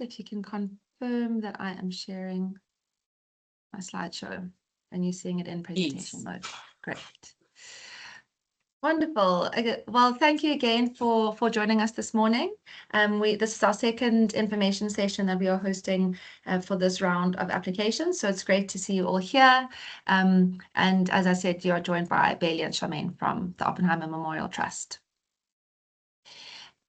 if you can confirm that I am sharing my slideshow and you're seeing it in presentation mode. Great. Wonderful. Okay, well, thank you again for joining us this morning. This is our second information session that we are hosting for this round of applications. So it's great to see you all here. And as I said, you are joined by Bailey and Charmaine from the Oppenheimer Memorial Trust.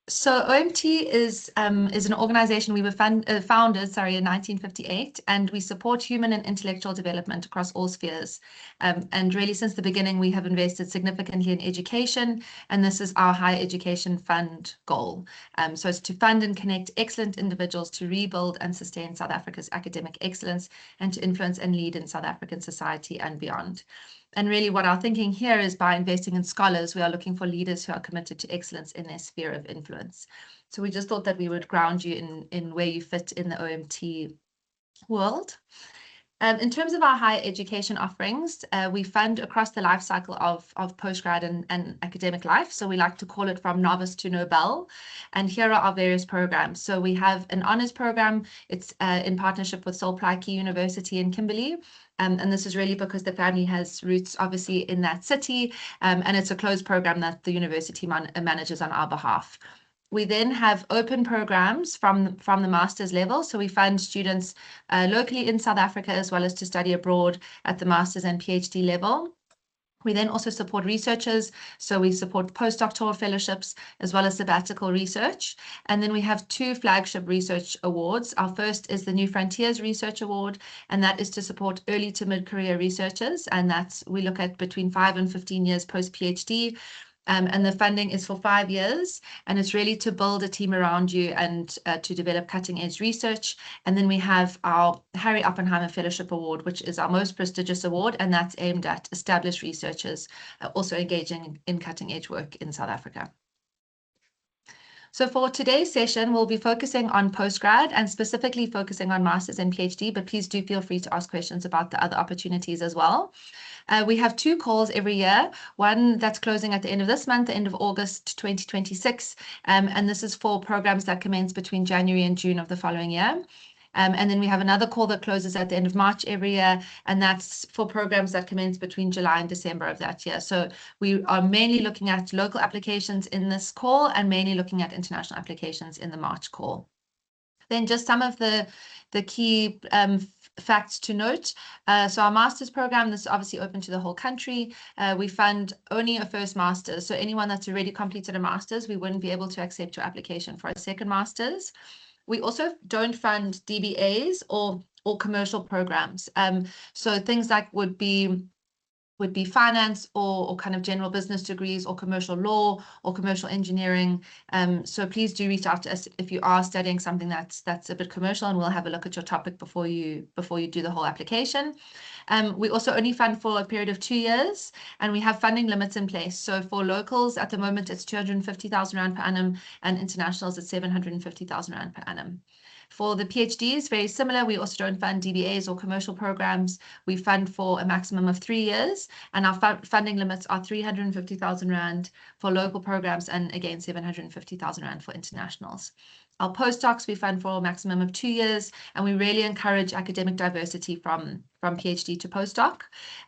So OMT is an organization we were founded in 1958, and we support human and intellectual development across all spheres. And really, since the beginning, we have invested significantly in education, and this is our higher education fund goal. So it's to fund and connect excellent individuals to rebuild and sustain South Africa's academic excellence and to influence and lead in South African society and beyond. And really what our thinking here is, by investing in scholars, we are looking for leaders who are committed to excellence in their sphere of influence. So we just thought that we would ground you in where you fit in the OMT world. In terms of our higher education offerings, we fund across the life cycle of postgrad and academic life. So we like to call it from novice to Nobel. And here are our various programs. So we have an honors program. It's in partnership with Sol Plaatje University in Kimberley. And this is really because the family has roots, obviously, in that city. And it's a closed program that the university manages on our behalf. We then have open programs from the master's level. So we fund students locally in South Africa, as well as to study abroad at the master's and PhD level. We then also support researchers. So we support postdoctoral fellowships as well as sabbatical research. And then we have two flagship research awards. Our first is the New Frontiers Research Award, and that is to support early to mid-career researchers. And we look at between 5 and 15 years post-PhD. And the funding is for 5 years, and it's really to build a team around you and to develop cutting-edge research. And then we have our Harry Oppenheimer Fellowship Award, which is our most prestigious award, and that's aimed at established researchers also engaging in cutting-edge work in South Africa. So for today's session, we'll be focusing on postgrad and specifically focusing on master's and PhD, but please do feel free to ask questions about the other opportunities as well. We have 2 calls every year, one that's closing at the end of this month, the end of August 2026, and this is for programs that commence between January and June of the following year. And then we have another call that closes at the end of March every year, and that's for programs that commence between July and December of that year. So we are mainly looking at local applications in this call and mainly looking at international applications in the March call. Then just some of the key facts to note. So our master's program, this is obviously open to the whole country. We fund only a first master's. So anyone that's already completed a master's, we wouldn't be able to accept your application for a second master's. We also don't fund DBAs or commercial programs. So things like would be finance or kind of general business degrees or commercial law or commercial engineering. So please do reach out to us if you are studying something that's a bit commercial, and we'll have a look at your topic before you do the whole application. We also only fund for a period of 2 years, and we have funding limits in place. So for locals at the moment, it's 250,000 Rand per annum, and internationals at 750,000 Rand per annum. For the PhDs, very similar. We also don't fund DBAs or commercial programs. We fund for a maximum of 3 years, and our funding limits are 350,000 Rand for local programs, and again, 750,000 Rand for internationals. Our postdocs, we fund for a maximum of 2 years, and we really encourage academic diversity from PhD to postdoc.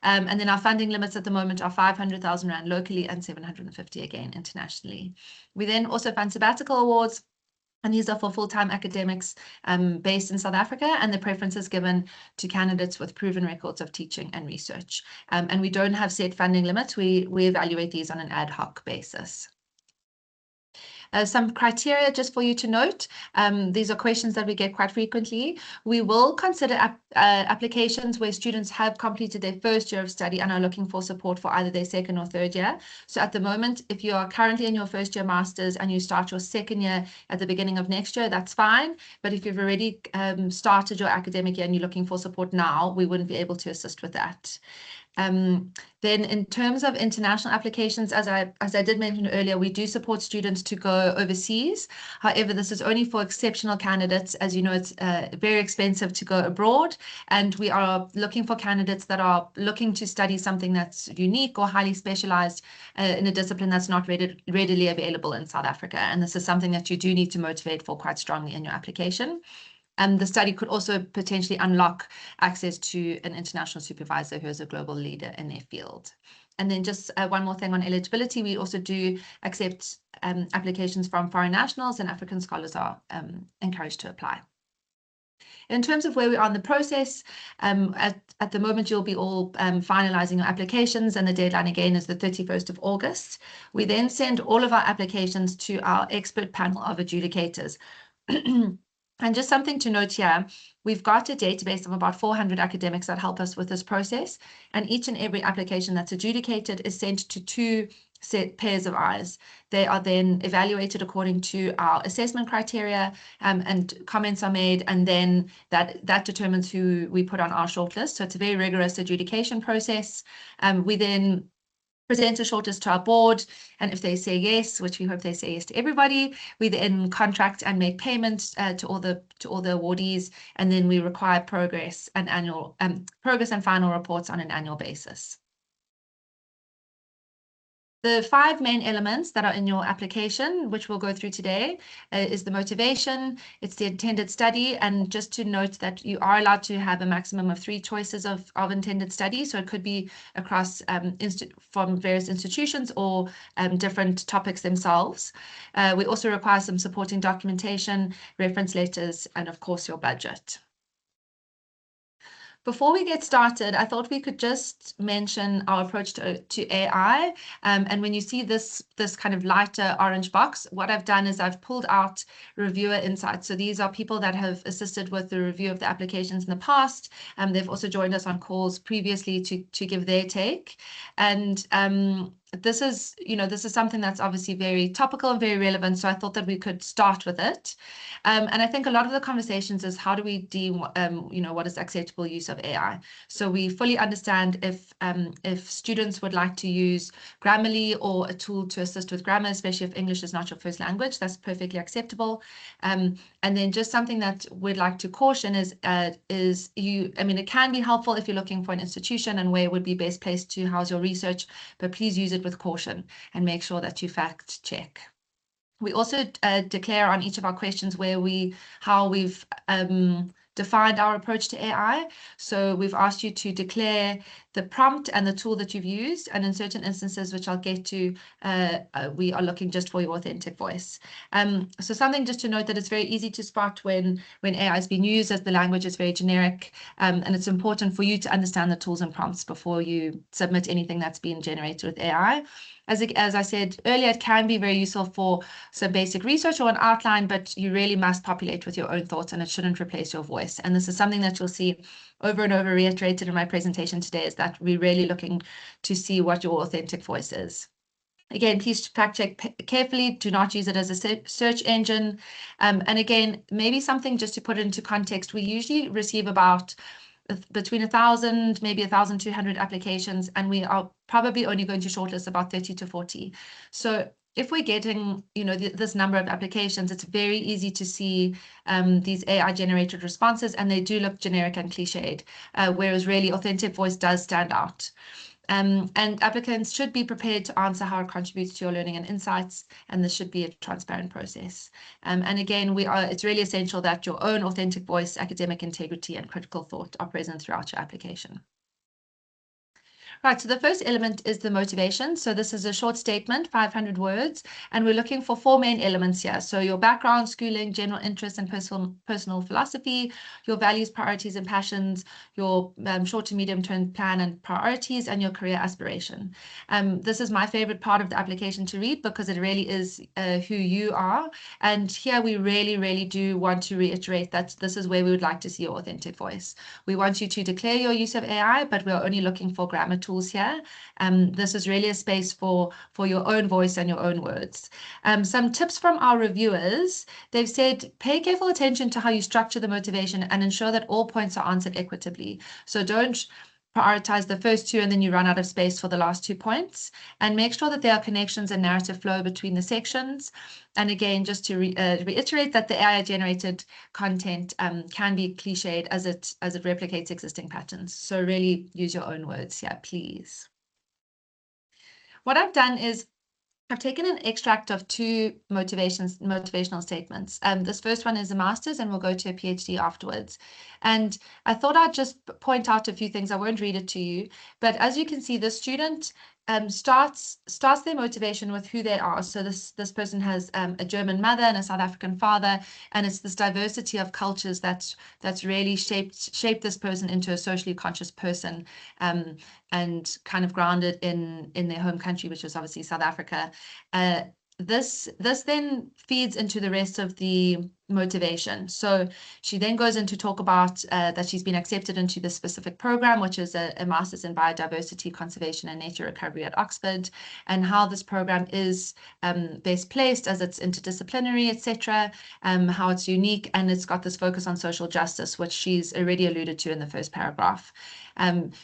And then our funding limits at the moment are 500,000 Rand locally and 750 again internationally. We then also fund sabbatical awards, and these are for full-time academics based in South Africa, and the preference is given to candidates with proven records of teaching and research. And we don't have set funding limits. We evaluate these on an ad hoc basis. Some criteria just for you to note. These are questions that we get quite frequently. We will consider applications where students have completed their first year of study and are looking for support for either their second or third year. So at the moment, if you are currently in your first year master's and you start your second year at the beginning of next year, that's fine. But if you've already started your academic year and you're looking for support now, we wouldn't be able to assist with that. Then in terms of international applications, as I did mention earlier, we do support students to go overseas. However, this is only for exceptional candidates. As you know, it's very expensive to go abroad, and we are looking for candidates that are looking to study something that's unique or highly specialized in a discipline that's not readily available in South Africa. And this is something that you do need to motivate for quite strongly in your application. And the study could also potentially unlock access to an international supervisor who is a global leader in their field. And then just one more thing on eligibility, we also do accept applications from foreign nationals, and African scholars are encouraged to apply. In terms of where we are in the process, at the moment, you'll be all finalizing your applications, and the deadline again is the 31st of August. We then send all of our applications to our expert panel of adjudicators. And just something to note here, we've got a database of about 400 academics that help us with this process, and each and every application that's adjudicated is sent to 2 set pairs of eyes. They are then evaluated according to our assessment criteria, and comments are made, and then that determines who we put on our shortlist. So it's a very rigorous adjudication process. We then present a shortlist to our board, and if they say yes, which we hope they say yes to everybody, we then contract and make payment to all the awardees, and then we require progress and final reports on an annual basis. The 5 main elements that are in your application, which we'll go through today, is the motivation, it's the intended study, and just to note that you are allowed to have a maximum of 3 choices of intended study. So it could be across from various institutions or different topics themselves. We also require some supporting documentation, reference letters, and of course your budget. Before we get started, I thought we could just mention our approach to AI. And when you see this kind of lighter orange box, what I've done is I've pulled out reviewer insights. So these are people that have assisted with the review of the applications in the past. They've also joined us on calls previously to give their take. And this is something that's obviously very topical and very relevant. So I thought that we could start with it. And I think a lot of the conversations is how do we deem, what is acceptable use of AI. So we fully understand if students would like to use Grammarly or a tool to assist with grammar, especially if English is not your first language, that's perfectly acceptable. And then just something that we'd like to caution is it can be helpful if you're looking for an institution and where it would be best placed to house your research, but please use it with caution and make sure that you fact check. We also declare on each of our questions how we've defined our approach to AI. So we've asked you to declare the prompt and the tool that you've used, and in certain instances, which I'll get to, we are looking just for your authentic voice. So something just to note that it's very easy to spot when AI is being used, as the language is very generic, and it's important for you to understand the tools and prompts before you submit anything that's been generated with AI. As I said earlier, it can be very useful for some basic research or an outline, but you really must populate with your own thoughts, and it shouldn't replace your voice. And this is something that you'll see over and over reiterated in my presentation today, is that we're really looking to see what your authentic voice is. Again, please fact check carefully. Do not use it as a search engine. And again, maybe something just to put it into context, we usually receive about between 1,000, maybe 1,200 applications, and we are probably only going to shortlist about 30 to 40. So if we're getting, this number of applications, it's very easy to see these AI-generated responses, and they do look generic and cliched, whereas really authentic voice does stand out. And applicants should be prepared to answer how it contributes to your learning and insights, and this should be a transparent process. And again, it's really essential that your own authentic voice, academic integrity, and critical thought are present throughout your application. Right, so the first element is the motivation. So this is a short statement, 500 words, and we're looking for 4 main elements here. So your background, schooling, general interests, and personal philosophy, your values, priorities, and passions, your short to medium term plan and priorities, and your career aspiration. This is my favorite part of the application to read, because it really is who you are. And here we really, really do want to reiterate that this is where we would like to see your authentic voice. We want you to declare your use of AI, but we're only looking for grammar tools here. This is really a space for your own voice and your own words. Some tips from our reviewers: they've said, pay careful attention to how you structure the motivation and ensure that all points are answered equitably. So don't prioritize the first two and then you run out of space for the last 2 points, and make sure that there are connections and narrative flow between the sections. And again, just to reiterate that the AI generated content can be cliched as it replicates existing patterns. So really use your own words here, please. What I've done is I've taken an extract of 2 motivational statements. This first one is a master's, and we'll go to a PhD afterwards. And I thought I'd just point out a few things. I won't read it to you, but as you can see, the student starts their motivation with who they are. So this person has a German mother and a South African father, and it's this diversity of cultures that's really shaped this person into a socially conscious person, and kind of grounded in their home country, which is obviously South Africa. This then feeds into the rest of the motivation. So she then goes in to talk about that she's been accepted into the specific program, which is a master's in biodiversity conservation and nature recovery at Oxford, and how this program is best placed as it's interdisciplinary, etc., how it's unique, and it's got this focus on social justice, which she's already alluded to in the first paragraph.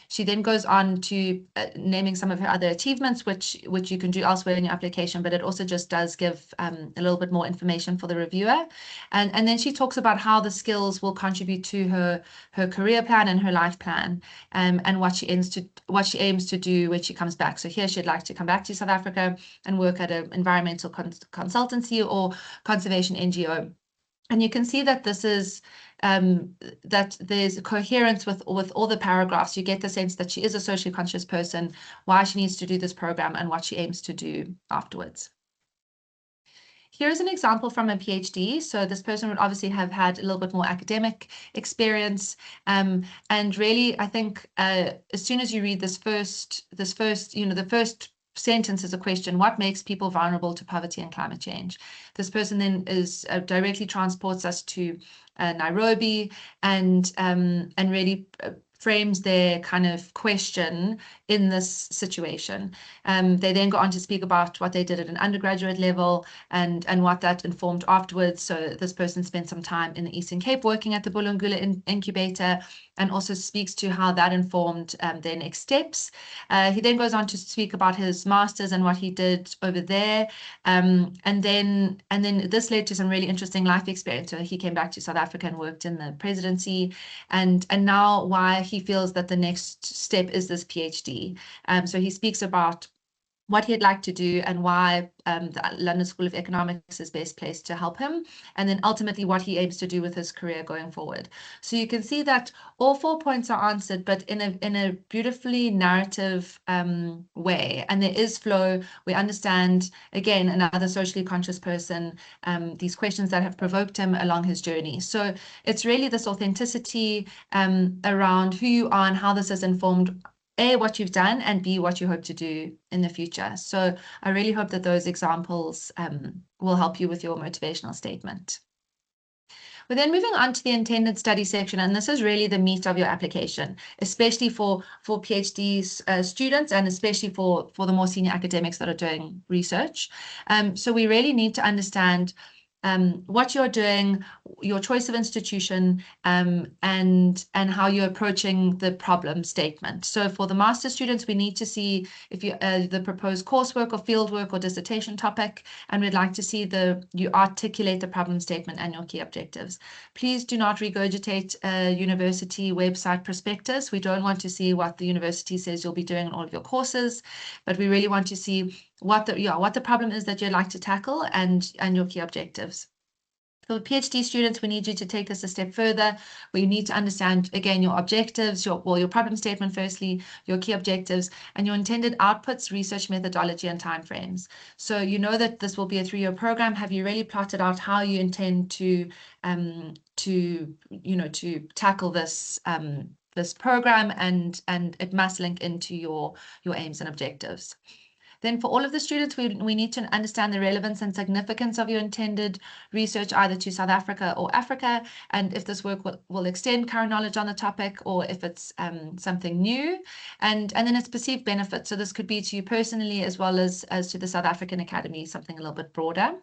She then goes on to naming some of her other achievements, which you can do elsewhere in your application, but it also just does give a little bit more information for the reviewer. And then she talks about how the skills will contribute to her career plan and her life plan, and what she aims to do when she comes back. So here she'd like to come back to South Africa and work at an environmental consultancy or conservation NGO. And you can see that this is that there's coherence with all the paragraphs. You get the sense that she is a socially conscious person, why she needs to do this program, and what she aims to do afterwards. Here's an example from a PhD. So this person would obviously have had a little bit more academic experience. And really, I think as soon as you read this first, the first sentence is a question: what makes people vulnerable to poverty and climate change? This person then is directly transports us to Nairobi, and really frames their kind of question in this situation. They then go on to speak about what they did at an undergraduate level and what that informed afterwards. So this person spent some time in the Eastern Cape working at the Bulungula incubator, and also speaks to how that informed their next steps. He then goes on to speak about his master's and what he did over there. And then this led to some really interesting life experience. So he came back to South Africa and worked in the presidency, and now why he feels that the next step is this PhD. So he speaks about what he'd like to do and why the London School of Economics is best placed to help him, and then ultimately what he aims to do with his career going forward. So you can see that all 4 points are answered, but in a beautifully narrative way, and there is flow. We understand, again, another socially conscious person, these questions that have provoked him along his journey. So it's really this authenticity around who you are and how this has informed A, what you've done, and B, what you hope to do in the future. So I really hope that those examples will help you with your motivational statement. We're then moving on to the intended study section, and this is really the meat of your application, especially for PhD students, and especially for the more senior academics that are doing research. So we really need to understand what you're doing, your choice of institution, and how you're approaching the problem statement. So for the master students, we need to see if you the proposed coursework or fieldwork or dissertation topic, and we'd like to see you articulate the problem statement and your key objectives. Please do not regurgitate university website prospectus. We don't want to see what the university says you'll be doing in all of your courses, but we really want to see what the problem is that you'd like to tackle and your key objectives. For PhD students, we need you to take this a step further. We need to understand, again, your objectives, your problem statement firstly, your key objectives, and your intended outputs, research methodology, and timeframes. So you know that this will be a 3-year program. Have you really plotted out how you intend to tackle this this program, and it must link into your aims and objectives. Then for all of the students, we need to understand the relevance and significance of your intended research, either to South Africa or Africa, and if this work will extend current knowledge on the topic, or if it's something new, and then its perceived benefits. So this could be to you personally as well as to the South African Academy, something a little bit broader.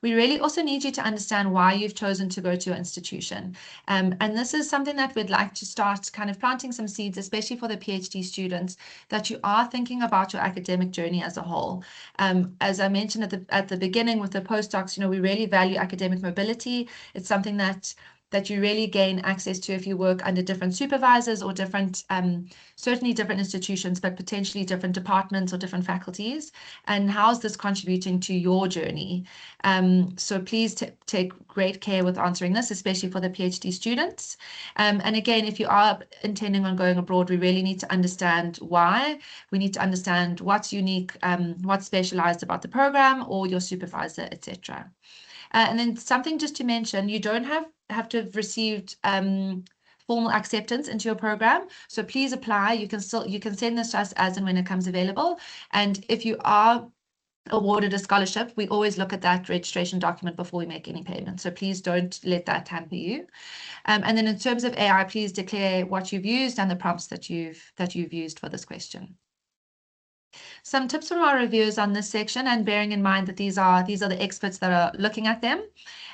We really also need you to understand why you've chosen to go to your institution. And this is something that we'd like to start kind of planting some seeds, especially for the PhD students, that you are thinking about your academic journey as a whole. As I mentioned at the beginning with the postdocs, we really value academic mobility. It's something that you really gain access to if you work under different supervisors or different, certainly different institutions, but potentially different departments or different faculties. And how is this contributing to your journey? So please take great care with answering this, especially for the PhD students. And again, if you are intending on going abroad, we really need to understand why. We need to understand what's unique, what's specialized about the program or your supervisor, etc. And then something just to mention, you don't have to have received formal acceptance into your program. So please apply. You can send this to us as and when it comes available. And if you are awarded a scholarship, we always look at that registration document before we make any payment. So please don't let that hamper you. And then in terms of AI, please declare what you've used and the prompts that you've used for this question. Some tips from our reviewers on this section, and bearing in mind that these are the experts that are looking at them.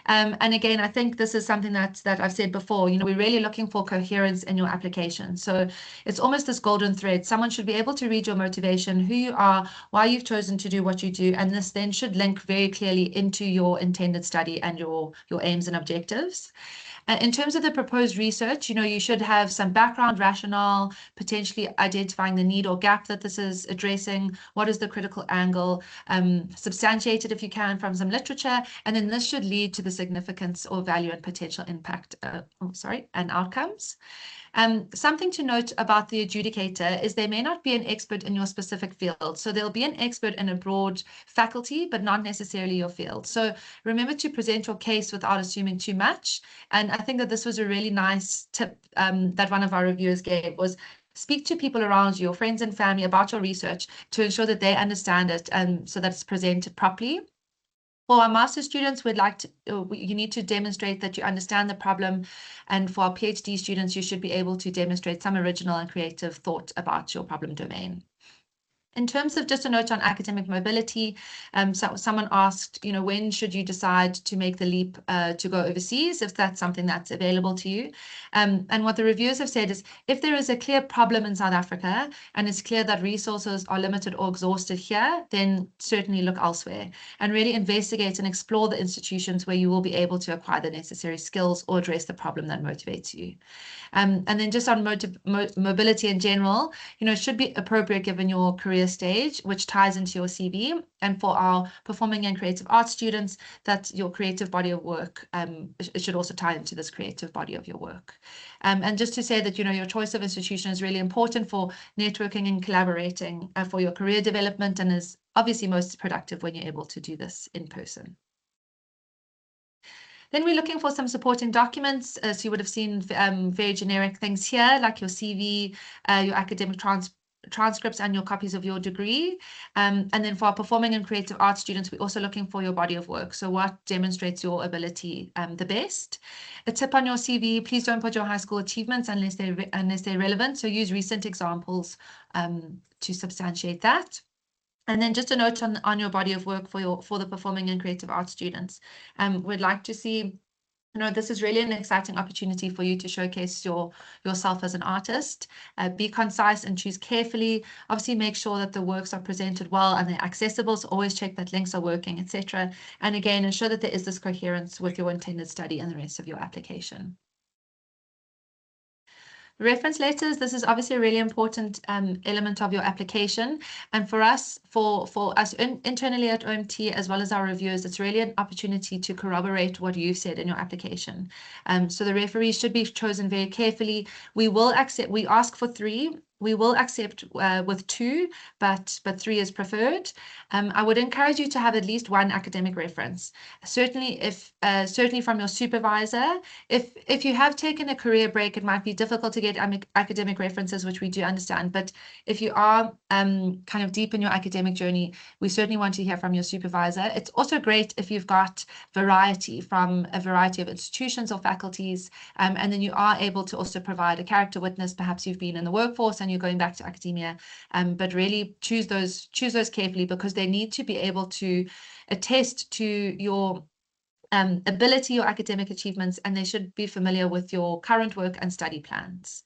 And again, I think this is something that I've said before, we're really looking for coherence in your application. So it's almost this golden thread. Someone should be able to read your motivation, who you are, why you've chosen to do what you do, and this then should link very clearly into your intended study and your aims and objectives. In terms of the proposed research, you should have some background rationale, potentially identifying the need or gap that this is addressing, what is the critical angle, substantiated if you can from some literature, and then this should lead to the significance or value and potential impact, and outcomes. Something to note about the adjudicator is they may not be an expert in your specific field. So they'll be an expert in a broad faculty, but not necessarily your field. So remember to present your case without assuming too much. And I think that this was a really nice tip that one of our reviewers gave, was speak to people around you, your friends and family, about your research to ensure that they understand it and so that it's presented properly. For our master's students, you need to demonstrate that you understand the problem. And for our PhD students, you should be able to demonstrate some original and creative thought about your problem domain. In terms of just a note on academic mobility, so someone asked, when should you decide to make the leap to go overseas, if that's something that's available to you? And what the reviewers have said is, if there is a clear problem in South Africa and it's clear that resources are limited or exhausted here, then certainly look elsewhere and really investigate and explore the institutions where you will be able to acquire the necessary skills or address the problem that motivates you. And then just on mobility in general, it should be appropriate given your career stage, which ties into your CV. And for our performing and creative arts students, that your creative body of work, it should also tie into this creative body of your work. And just to say that, your choice of institution is really important for networking and collaborating for your career development, and is obviously most productive when you're able to do this in person. Then we're looking for some supporting documents. So you would have seen very generic things here, like your CV, your academic transcripts, and your copies of your degree. And then for our performing and creative arts students, we're also looking for your body of work. So what demonstrates your ability the best? A tip on your CV, please don't put your high school achievements unless they're relevant. So use recent examples to substantiate that. And then just a note on your body of work for the performing and creative arts students. We'd like to see, this is really an exciting opportunity for you to showcase yourself as an artist. Be concise and choose carefully. Obviously, make sure that the works are presented well and they're accessible. So always check that links are working, etc. And again, ensure that there is this coherence with your intended study and the rest of your application. Reference letters, this is obviously a really important element of your application. And for us internally at OMT, as well as our reviewers, it's really an opportunity to corroborate what you've said in your application. So the referees should be chosen very carefully. We ask for 3. We will accept with 2, but 3 is preferred. I would encourage you to have at least 1 academic reference. Certainly from your supervisor. If you have taken a career break, it might be difficult to get academic references, which we do understand. But if you are kind of deep in your academic journey, we certainly want to hear from your supervisor. It's also great if you've got variety from a variety of institutions or faculties, and then you are able to also provide a character witness. Perhaps you've been in the workforce and and you're going back to academia, but really choose those carefully, because they need to be able to attest to your ability, your academic achievements, and they should be familiar with your current work and study plans.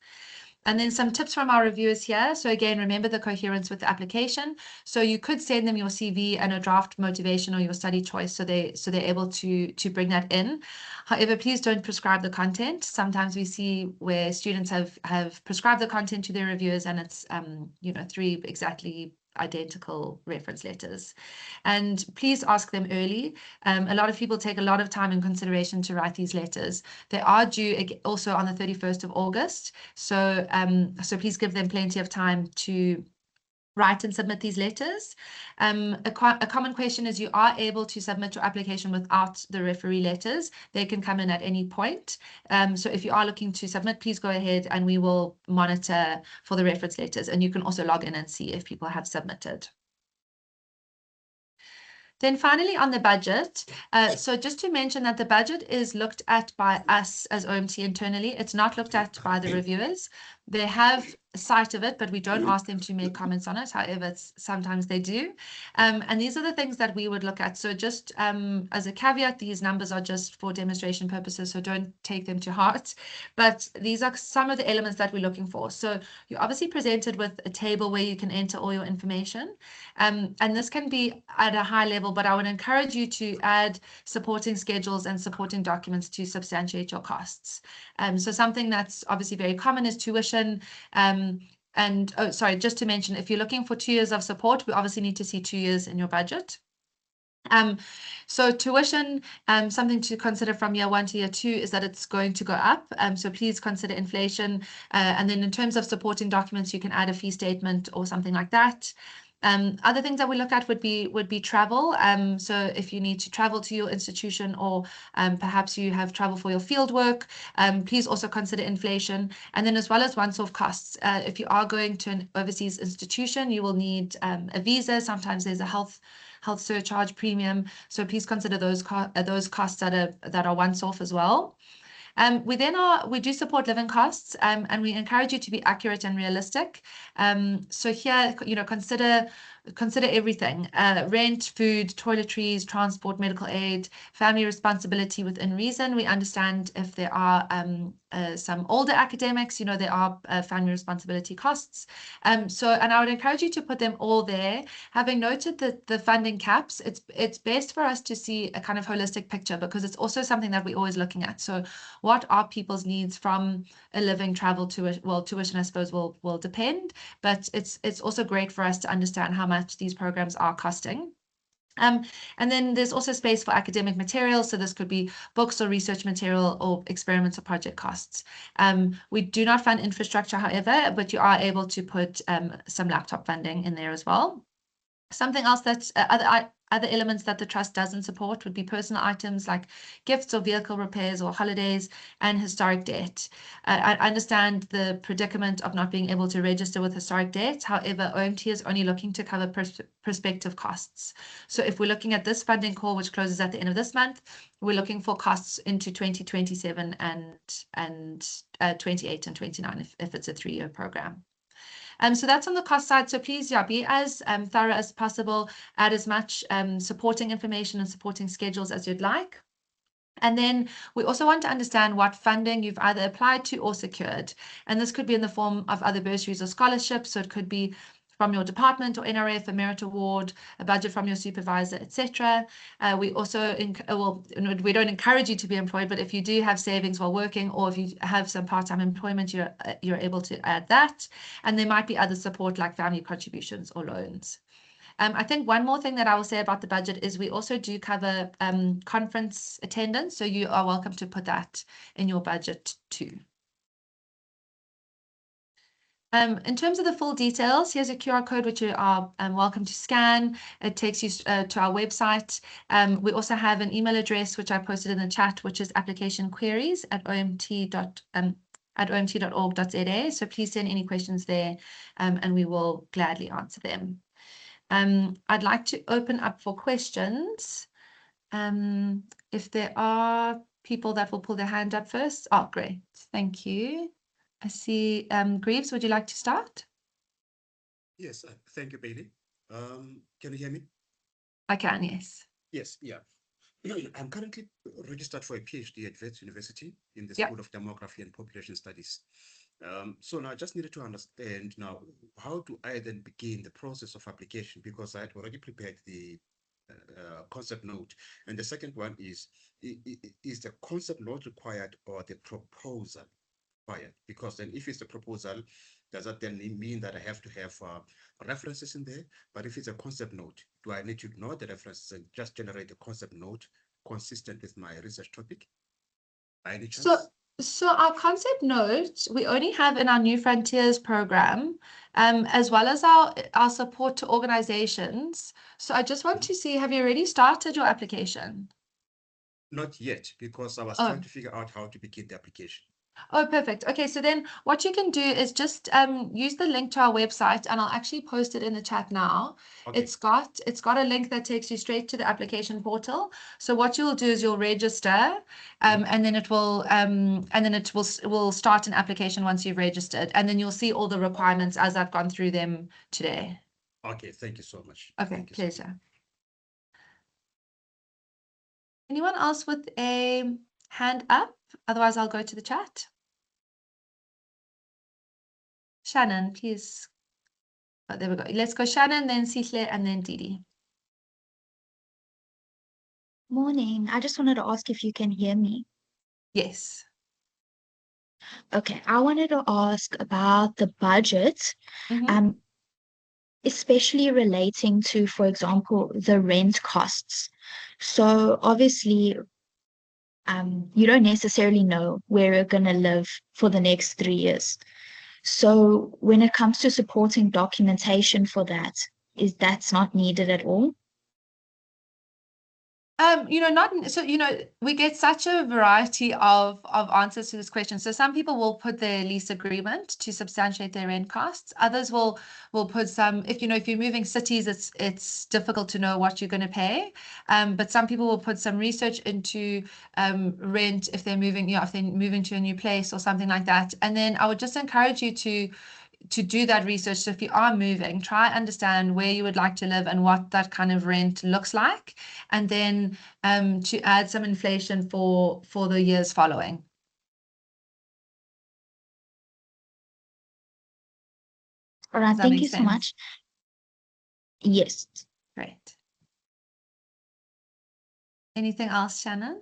And then some tips from our reviewers here. So again, remember the coherence with the application. So you could send them your CV and a draft motivation or your study choice, so they're able to bring that in. However, please don't prescribe the content. Sometimes we see where students have prescribed the content to their reviewers, and it's 3 exactly identical reference letters. And please ask them early. A lot of people take a lot of time and consideration to write these letters. They are due also on the 31st of August. So please give them plenty of time to write and submit these letters. A common question is, you are able to submit your application without the referee letters. They can come in at any point. So if you are looking to submit, please go ahead and we will monitor for the reference letters. And you can also log in and see if people have submitted. Then finally, on the budget, so just to mention that the budget is looked at by us as OMT internally. It's not looked at by the reviewers. They have sight of it, but we don't ask them to make comments on it. However, sometimes they do. And these are the things that we would look at. So just as a caveat, these numbers are just for demonstration purposes, so don't take them to heart. But these are some of the elements that we're looking for. So you're obviously presented with a table where you can enter all your information. And this can be at a high level, but I would encourage you to add supporting schedules and supporting documents to substantiate your costs. So something that's obviously very common is tuition. And oh, sorry, just to mention, if you're looking for 2 years of support, we obviously need to see 2 years in your budget. So tuition, something to consider from year 1 to year 2 is that it's going to go up. So please consider inflation. And then in terms of supporting documents, you can add a fee statement or something like that. Other things that we look at would be travel. So if you need to travel to your institution, or perhaps you have travel for your field work, please also consider inflation. And then as well as once-off costs. If you are going to an overseas institution, you will need a visa. Sometimes there's a health surcharge premium. So please consider those costs that are once-off as well. We do support living costs, and we encourage you to be accurate and realistic. So here, consider everything: rent, food, toiletries, transport, medical aid, family responsibility within reason. We understand if there are some older academics, there are family responsibility costs. And I would encourage you to put them all there. Having noted the funding caps, it's best for us to see a kind of holistic picture, because it's also something that we're always looking at. So what are people's needs from a living, travel, tuition, I suppose, will depend, but it's also great for us to understand how much these programs are costing. And then there's also space for academic materials. So this could be books or research material or experiments or project costs. We do not fund infrastructure, however, but you are able to put some laptop funding in there as well. Something else that other elements that the trust doesn't support would be personal items like gifts or vehicle repairs or holidays, and historic debt. I understand the predicament of not being able to register with historic debt. However, OMT is only looking to cover prospective costs. So if we're looking at this funding call, which closes at the end of this month, we're looking for costs into 2027 and 28 and 29 if it's a 3-year program. So that's on the cost side. So please, be as thorough as possible, add as much supporting information and supporting schedules as you'd like. And then we also want to understand what funding you've either applied to or secured. And this could be in the form of other bursaries or scholarships. So it could be from your department or NRF, a merit award, a budget from your supervisor, etc. We also, we don't encourage you to be employed, but if you do have savings while working, or if you have some part-time employment, you're able to add that. And there might be other support like family contributions or loans. I think one more thing that I will say about the budget is we also do cover conference attendance, so you are welcome to put that in your budget too. In terms of the full details, here's a QR code which you are welcome to scan. It takes you to our website. We also have an email address which I posted in the chat, which is applicationqueries@omt.org.za. So please send any questions there, and we will gladly answer them. I'd like to open up for questions. If there are people that will pull their hand up first. Oh, great. Thank you. I see. Greaves, would you like to start? Yes, thank you, Bailey. Can you hear me? I can, yes. Yes, yeah. I'm currently registered for a PhD at Wits University in the Yep. School of Demography and Population Studies. So now I just needed to understand now, how do I then begin the process of application? Because I had already prepared the concept note. And the second one is the concept note required or the proposal required? Because then if it's the proposal, does that then mean that I have to have references in there? But if it's a concept note, do I need to ignore the references and just generate a concept note consistent with my research topic by any So, chance? so our concept note we only have in our New Frontiers program, as well as our support to organizations. So I just want Mhm. to see, have you already started your application? Not yet, because I was Oh, trying to figure out how to begin the application. oh, perfect. Okay, so then what you can do is just use the link to our website, and I'll actually post it in the chat now. Okay. It's got a link that takes you straight to the application portal. So what you'll do is you'll register, Mhm. and then will start an application once you've registered, and then you'll see all the requirements as I've gone through them today. Okay, thank you so much. Okay, Thank you so much. pleasure. Anyone else with a hand up? Otherwise, I'll go to the chat. Shannon, please. Oh, there we go. Let's go Shannon, then Sihle, and then Didi. Morning. I just wanted to ask if you can hear me. Yes. Okay, I wanted to ask about the budget, Mm-hmm. um, especially relating to, for example, the rent costs. So obviously, you don't necessarily know where you're going to live for the next 3 years. So when it comes to supporting documentation for that, that's not needed at all? Not so, we get such a variety of answers to this question. So some people will put their lease agreement to substantiate their rent costs. Others will put some, if you're moving cities, it's difficult to know what you're going to pay. But some people will put some research into rent if they're moving, if they're moving to a new place or something like that. And then I would just encourage you to do that research. So if you are moving, try understand where you would like to live and what that kind of rent looks like, and then to add some inflation for the years following. All Does right, that thank make you so sense? much. Yes. Great. Anything else, Shannon?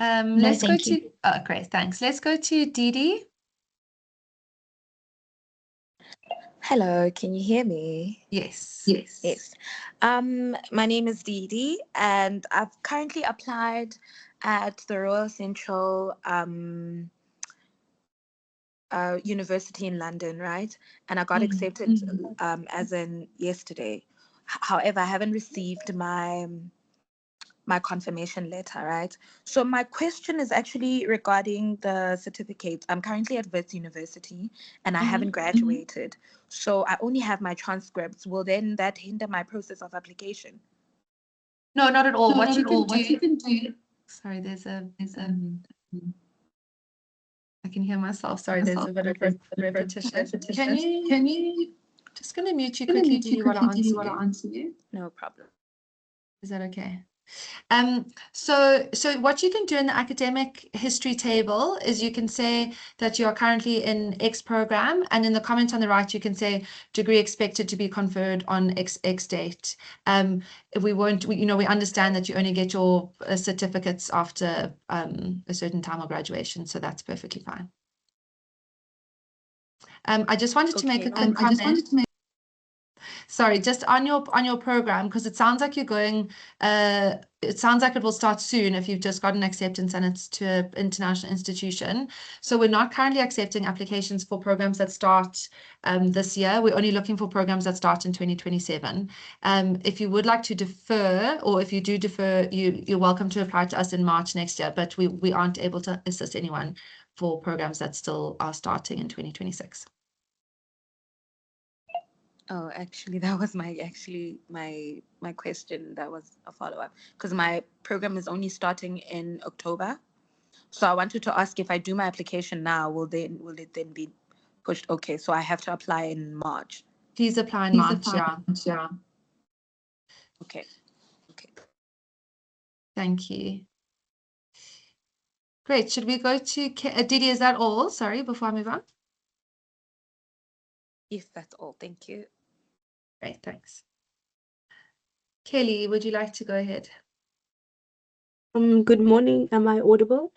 No, Let's go thank you. to, oh, great, thanks. Let's go to Didi. Hello, can you hear me? Yes. Yes. My name is Dee Dee, and I've currently applied at the Royal Central University in London, right? And I got accepted as in yesterday. However, I haven't received my confirmation letter, right? So my question is actually regarding the certificates. I'm currently at Wits University and I haven't graduated. So I only have my transcripts. Will then that hinder my process of application? No, not at all. No, What not you at can all. What you do, can do sorry, there's a, is I can hear myself. Sorry, there's myself a bit of repetition. Can repetition. you, Can you just going to mute you gonna quickly, mute you Didi, while I quickly, Didi, answer while I you? answer you? No problem. Is that okay? So what you can do in the academic history table is you can say that you are currently in X program, and in the comment on the right, you can say degree expected to be conferred on X date. We understand that you only get your certificates after a certain time of graduation, so that's perfectly fine. I just wanted to make Okay, a no quick I just comment. wanted to make Sorry, just on your program, because it sounds like you're going, it sounds like it will start soon if you've just got an acceptance and it's to an international institution. So we're not currently accepting applications for programs that start this year. We're only looking for programs that start in 2027. If you would like to defer, or if you do defer, you're welcome to apply to us in March next year, but we aren't able to assist anyone for programs that still are starting in 2026. Oh, actually, that was my question. That was a follow-up because my program is only starting in October. So I wanted to ask, if I do my application now, will it then be pushed? Okay, so I have to apply in March. Please apply in March, yeah. Okay. Thank you. Great. Should we go to Didi? Is that all? Sorry, before I move on. Yes, that's all. Thank you. Great, thanks. Kelly, would you like to go ahead? Good morning. Am I audible?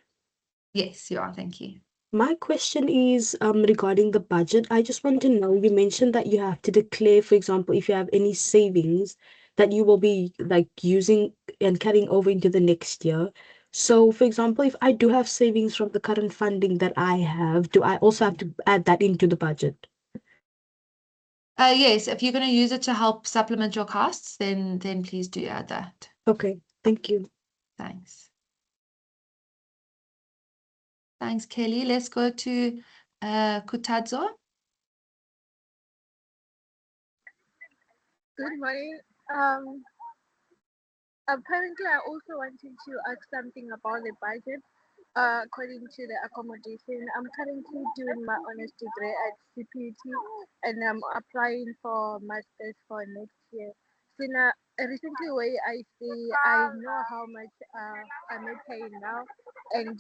Yes, you are. Thank you. My question is regarding the budget. I just want to know, you mentioned that you have to declare, for example, if you have any savings that you will be like using and carrying over into the next year. So, for example, if I do have savings from the current funding that I have, do I also have to add that into the budget? Yes, if you're going to use it to help supplement your costs, then please do add that. Okay, thank you. Thanks. Thanks, Kelly. Let's go to Kutadzo. Good morning. Apparently, I also wanted to ask something about the budget. According to the accommodation, I'm currently doing my honors degree at CPT, and I'm applying for masters for next year. So now, recently, where I stay, I know how much I'm paying now, and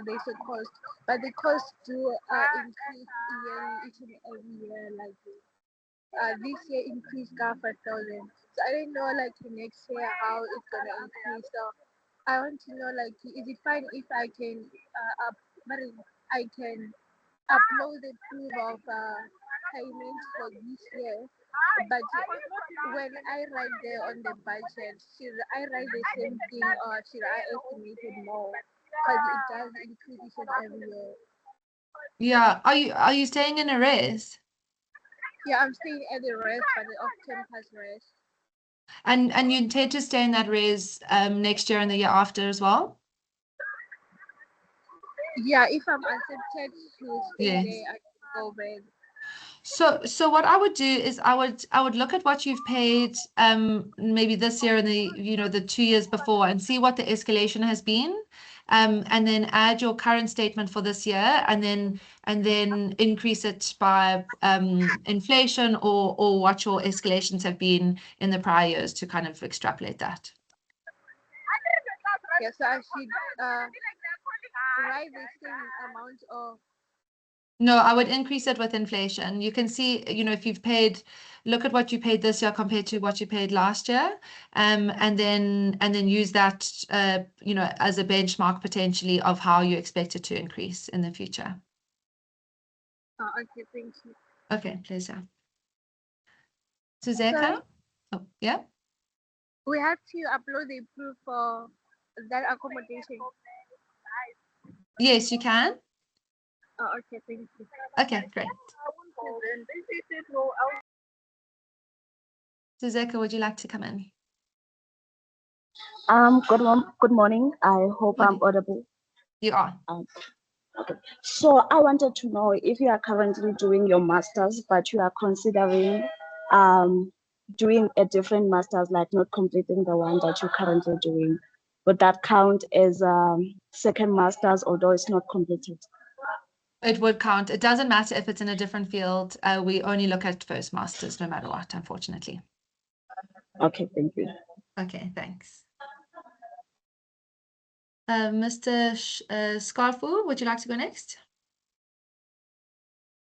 there's a cost, but the cost do increase yearly, each and every year, like this year increased 5,000. So I don't know like next year how it's gonna increase. So I want to know like is it fine if I can I can upload the proof of payment for this year, but when I write there on the budget, should I write the same thing or should I estimate it more? Because it does increase each and every year. Yeah, are you staying in arrears? Yeah, I'm staying at the rest, but the off-campus rest. And you intend to stay in that res next year and the year after as well? Yeah, if I'm accepted to stay Yes. there, I can go back. So what I would do is I would look at what you've paid maybe this year and the 2 years before and see what the escalation has been, and then add your current statement for this year and then increase it by inflation or what your escalations have been in the prior years to kind of extrapolate that. Yes, so I should write the same amount of. No, I would increase it with inflation. You can see, if you've paid, look at what you paid this year compared to what you paid last year, and then use that, as a benchmark potentially of how you expect it to increase in the future. Okay, thank you. Okay, pleasure. Suzeka? Oh, yeah. We have to upload the proof for that accommodation. Yes, you can. Okay, thank you. Okay, great. Suzeka, would you like to come in? Good morning. I hope I'm audible. You are. Okay. So I wanted to know if you are currently doing your master's, but you are considering doing a different master's, like not completing the one that you're currently doing. Would that count as second master's, although it's not completed? It would count. It doesn't matter if it's in a different field. We only look at first masters no matter what, unfortunately. Okay, thank you. Okay, thanks. Mr. Scarfu, would you like to go next?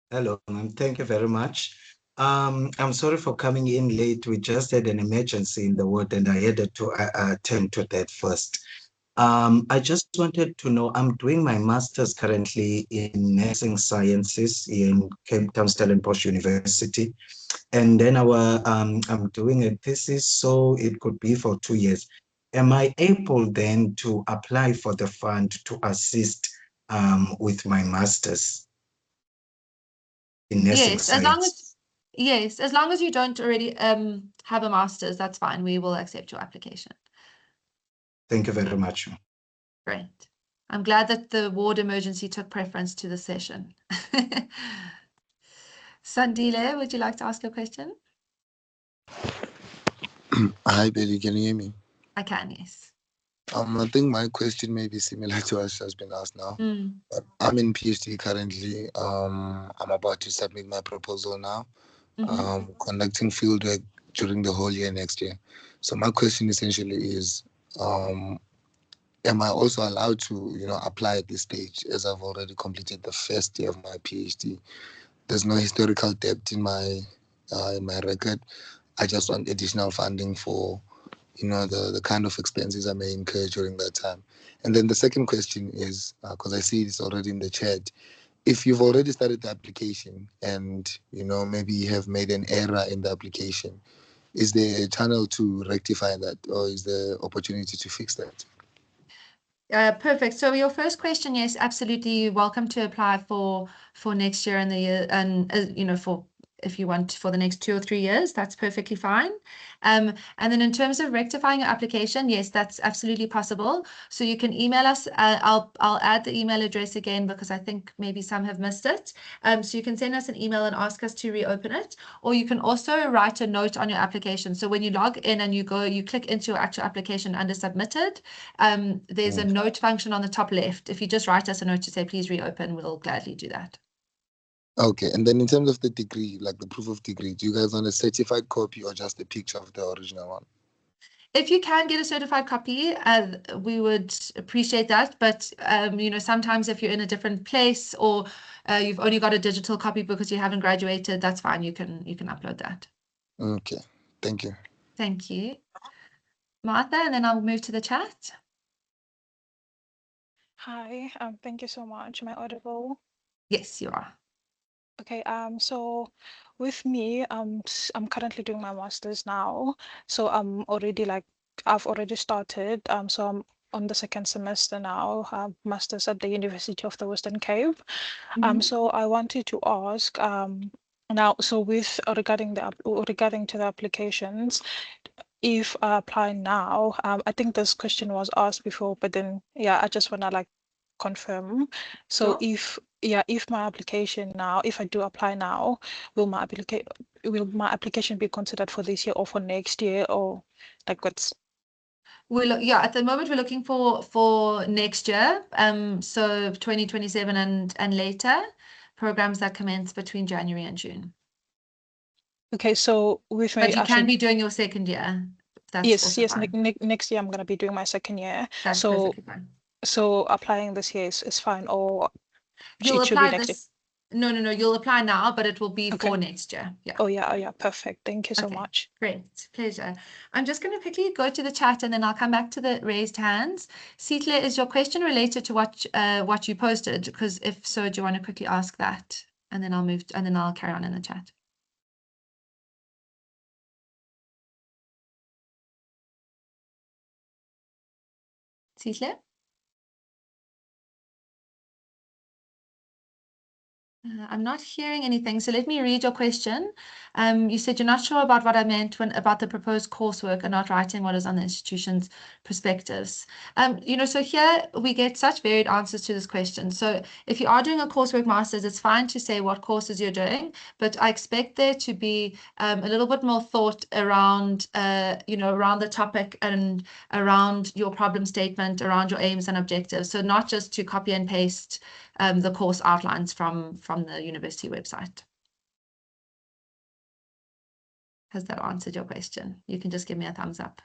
Hello, ma'am. Thank you very much. I'm sorry for coming in late. We just had an emergency in the ward and I had to attend to that first. I just wanted to know, I'm doing my master's currently in nursing sciences in Cape Town Stellenbosch University. And then I'm doing a thesis, so it could be for 2 years. Am I able then to apply for the fund to assist with my master's in nursing science? As long as you don't already have a master's, that's fine. We will accept your application. Thank you very much. Great. I'm glad that the ward emergency took preference to the session. Sandile, would you like to ask your question? Hi, Betty, can you hear me? I can, yes. I think my question may be similar to what has been asked now. Mm. But I'm in PhD currently. I'm about to submit my proposal now. Conducting fieldwork during the whole year next year. So my question essentially is, am I also allowed to, apply at this stage, as I've already completed the first year of my PhD? There's no historical debt in my record. I just want additional funding for, the kind of expenses I may incur during that time. And then the second question is, because I see it's already in the chat, if you've already started the application and, maybe you have made an error in the application, is there a channel to rectify that, or is there opportunity to fix that? Perfect. So your first question, yes, absolutely. You're welcome to apply for next year and the year, and for if you want for the next 2 or 3 years, that's perfectly fine. And then in terms of rectifying your application, yes, that's absolutely possible. So you can email us. I'll add the email address again because I think maybe some have missed it. So you can send us an email and ask us to reopen it, or you can also write a note on your application. So when you log in and you click into your actual application under submitted, there's a note function on the top left. If you just write us a note to say, please reopen, we'll gladly do that. Okay, and then in terms of the degree, like the proof of degree, do you guys want a certified copy or just a picture of the original one? If you can get a certified copy, we would appreciate that. But sometimes if you're in a different place or you've only got a digital copy because you haven't graduated, that's fine. You can upload that. Okay, thank you. Thank you, Martha, and then I'll move to the chat. Hi, thank you so much. Am I audible? Yes, you are. Okay, so with me, I'm currently doing my master's now. So I've already started. So I'm on the second semester now, master's at the University of the Western Cape. So I wanted to ask, now, so regarding to the applications, if I apply now, I think this question was asked before, but then yeah, I just wanna confirm. So Sure. if my application now, if I do apply now, will my application be considered for this year or for next year, or what's? At the moment we're looking for next year, so 2027 and later, programs that commence between January and June. Okay, so with my But you can be doing your second year. That's yes, also yes, fine. next year I'm gonna be doing my second year. That's So perfectly fine. so applying this year is fine, or You'll it should be apply next year. this. No, you'll apply now, but it will be Okay. for next year. Yeah. Oh yeah, perfect. Thank you so Okay, much. great, pleasure. I'm just going to quickly go to the chat and then I'll come back to the raised hands. Sietle, is your question related to what you posted? Because if so, do you want to quickly ask that? And then I'll carry on in the chat. Sietle? I'm not hearing anything, so let me read your question. You said you're not sure about what I meant about the proposed coursework and not writing what is on the institution's perspectives. So here we get such varied answers to this question. So if you are doing a coursework master's, it's fine to say what courses you're doing, but I expect there to be a little bit more thought around, around the topic and around your problem statement, around your aims and objectives. So not just to copy and paste the course outlines from the university website. Has that answered your question? You can just give me a thumbs up.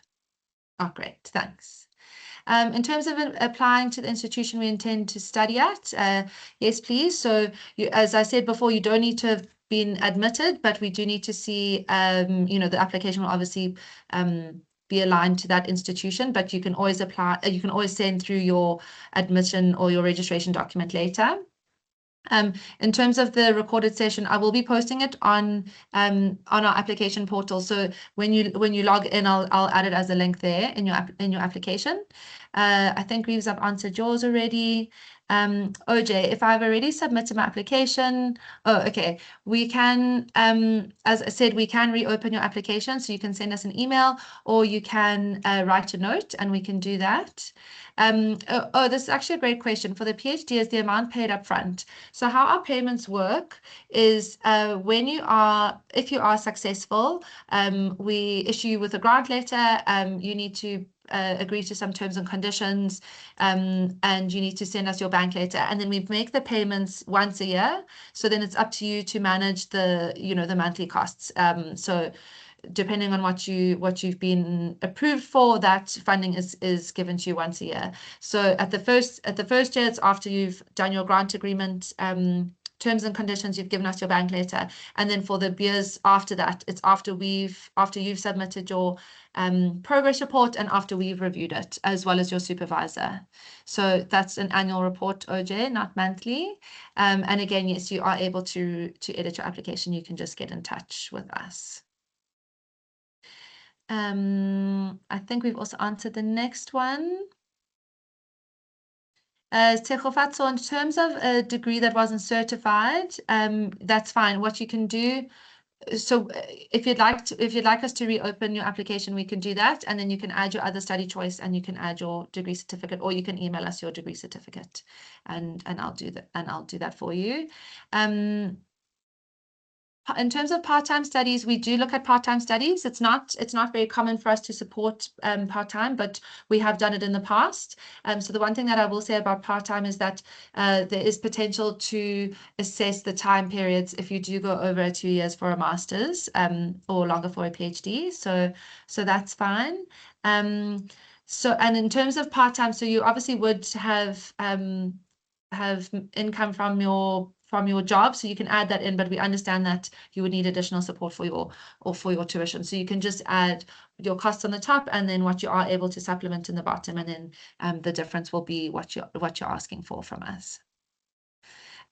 Oh, great, thanks. In terms of applying to the institution we intend to study at, yes, please. So as I said before, you don't need to have been admitted, but we do need to see, the application will obviously be aligned to that institution, but you can always apply, you can always send through your admission or your registration document later. In terms of the recorded session, I will be posting it on our application portal. So when you log in, I'll add it as a link there in your application. I think Reeves, I've answered yours already. OJ, if I've already submitted my application, okay, we can, as I said, we can reopen your application. So you can send us an email or you can write a note and we can do that. This is actually a great question. For the PhD, is the amount paid up front? So how our payments work is if you are successful, we issue you with a grant letter. You need to agree to some terms and conditions, and you need to send us your bank letter, and then we make the payments once a year. So then it's up to you to manage the the monthly costs. So depending on what you've been approved for, that funding is given to you once a year. So at the first year, it's after you've done your grant agreement terms and conditions, you've given us your bank letter, and then for the years after that, it's after you've submitted your progress report and after we've reviewed it, as well as your supervisor. So that's an annual report, OJ, not monthly. And again, yes, you are able to edit your application. You can just get in touch with us. I think we've also answered the next one. So in terms of a degree that wasn't certified, that's fine. What you can do, so if you'd like us to reopen your application, we can do that, and then you can add your other study choice and you can add your degree certificate, or you can email us your degree certificate, and I'll do that for you. In terms of part-time studies, we do look at part-time studies. It's not very common for us to support part-time, but we have done it in the past. So the one thing that I will say about part-time is that there is potential to assess the time periods if you do go over 2 years for a master's or longer for a PhD. So that's fine. So, and in terms of part-time, so you obviously would have income from your job, so you can add that in, but we understand that you would need additional support for your tuition. So you can just add your costs on the top and then what you are able to supplement in the bottom, and then the difference will be what you're asking for from us.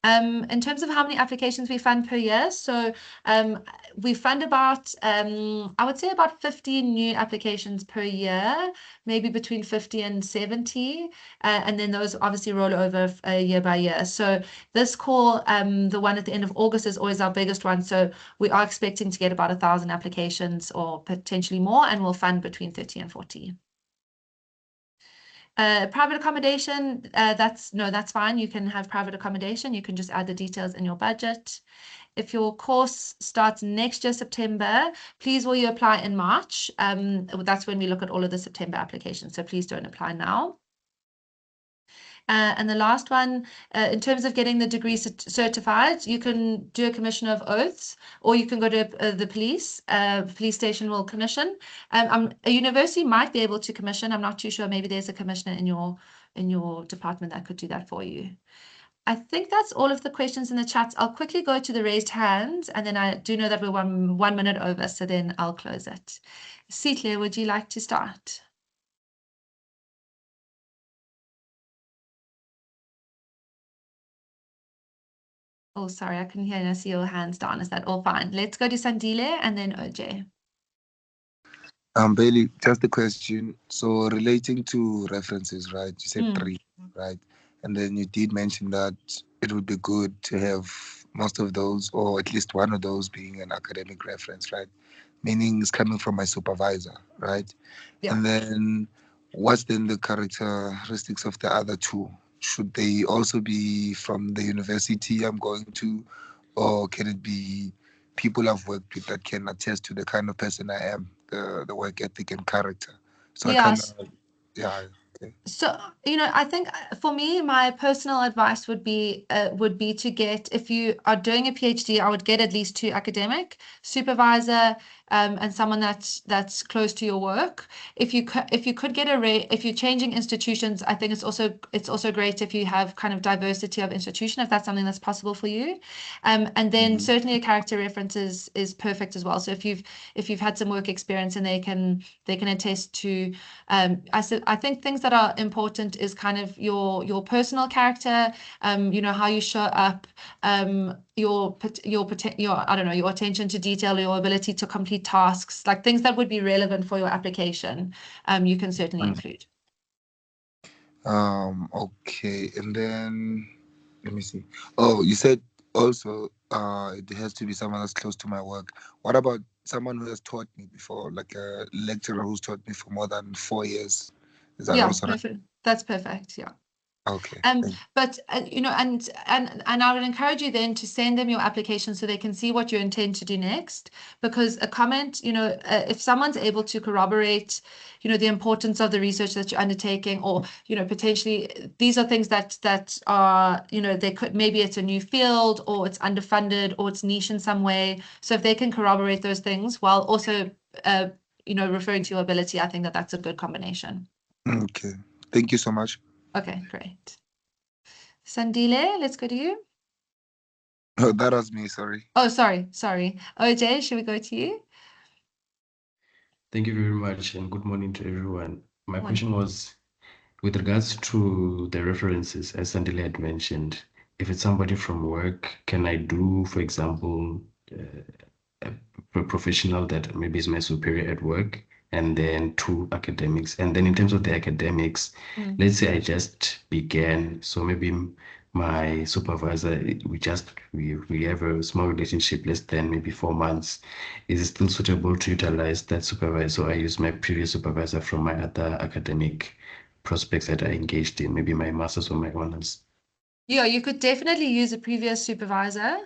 In terms of how many applications we fund per year, so we fund about, I would say about 15 new applications per year, maybe between 50 and 70, and then those obviously roll over year by year. So this call, the one at the end of August, is always our biggest one. So we are expecting to get about 1,000 applications or potentially more, and we'll fund between 30 and 40. Private accommodation, that's fine. You can have private accommodation. You can just add the details in your budget. If your course starts next year, September, please will you apply in March? That's when we look at all of the September applications. So please don't apply now. And the last one, in terms of getting the degree certified, you can do a commission of oaths, or you can go to the police. Police station will commission. A university might be able to commission. I'm not too sure. Maybe there's a commissioner in your department that could do that for you. I think that's all of the questions in the chat. I'll quickly go to the raised hands, and then I do know that we're one minute over, so then I'll close it. Sitle, would you like to start? Oh, sorry, I couldn't hear and I see your hands down. Is that all fine? Let's go to Sandile and then OJ. Bailey, just a question. So relating to references, right? You said 3, right? And then you did mention that it would be good to have most of those, or at least one of those, being an academic reference, right? Meaning it's coming from my supervisor, right? Yeah. And then what's then the characteristics of the other 2? Should they also be from the university I'm going to, or can it be people I've worked with that can attest to the kind of person I am, the work ethic and character? So I kind of, yeah. Okay. So, I think for me, my personal advice would be to get, if you are doing a PhD, I would get at least 2 academic, supervisor, and someone that's close to your work. If you could get if you're changing institutions, I think it's also great if you have kind of diversity of institution, if that's something that's possible for you. And then certainly a character reference is perfect as well. So if you've had some work experience and they can attest to, I think things that are important is kind of your personal character, how you show up, your I don't know, your attention to detail, your ability to complete tasks, like things that would be relevant for your application. You can certainly include. Okay, and then let me see. Oh, you said also it has to be someone that's close to my work. What about someone who has taught me before, like a lecturer who's taught me for more than 4 years? Is that also right? Perfect. That's perfect. Yeah. Okay. But you know, and I would encourage you then to send them your application so they can see what you intend to do next. Because a comment, you know, if someone's able to corroborate, you know, the importance of the research that you're undertaking, or you know, potentially these are things that are, you know, they could, maybe it's a new field, or it's underfunded, or it's niche in some way. So if they can corroborate those things while also you know, referring to your ability, I think that that's a good combination. Okay. Thank you so much. Okay, great. Sandile, let's go to you. Oh, that was me. Sorry. Oh, sorry. OJ, should we go to you? Thank you very much, and good morning to everyone. My Morning. question was with regards to the references, as Sandile had mentioned, if it's somebody from work, can I do, for example, a professional that maybe is my superior at work, and then 2 academics? And then in terms of the academics, let's say I just began, so maybe my supervisor, we have a small relationship, less than maybe 4 months. Is it still suitable to utilize that supervisor? So I use my previous supervisor from my other academic prospects that I engaged in, maybe my master's or my honors. Yeah, you could definitely use a previous supervisor.